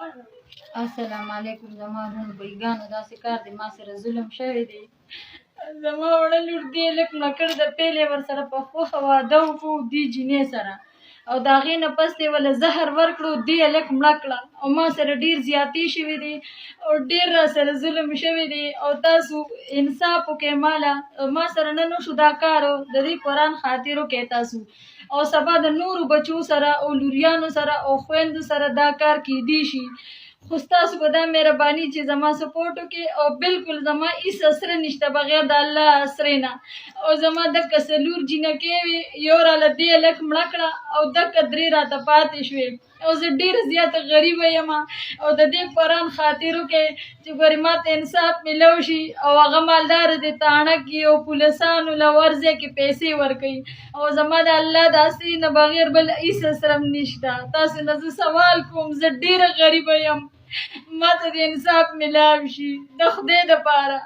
السلام علیکم. زما رونو بېګانو داسې کار دی، ما سره ظلم شوی دی. زما وړه لور دې لږ مړه کړې ده، پیل یې ورسره په خوښه واده وکړو دې جینۍ سره، او د هغې نه پس دې ول زهر ورکړو، دې یې لږ مړه کړه، او ما سره ډېر زیاتې شوي دي او ډېر را سره ظلم شوی دی. او تاسو انصاف وکړئ ماله، ما سره نه شو دا کار، د دې قرآن خاطر وکړئ تاسو، او سبا د نورو بچو سره او لوریانو سره او خویندو سره دا کار کیدی شي. خو ستاسو به دا مهرباني چې زما سپورټ وکړي، او بالکل زما هېڅ اسره نشته بغیر د الله اسرې نه. او زما دکه څلور جینکې وې، یو راله دې یې لږ مړه کړه، او دکه درې راته پاتې شوې، او زه ډېره زیاته غریبه یم. او د دې قرآن خاطر وکړئ چې ګورې ما ته انصاف میلو شي، او هغه مالداره دې تاڼه کړي او پولیسانو له ور ځای کې پیسې ورکوي، او زما د الله د اسرې نه بغیر بل هېڅ اسره هم نشته. تاسو نه زه سوال کوم، زه ډېره غریبه یم، ما ته د انصاف میلاو شي د خدای دپاره.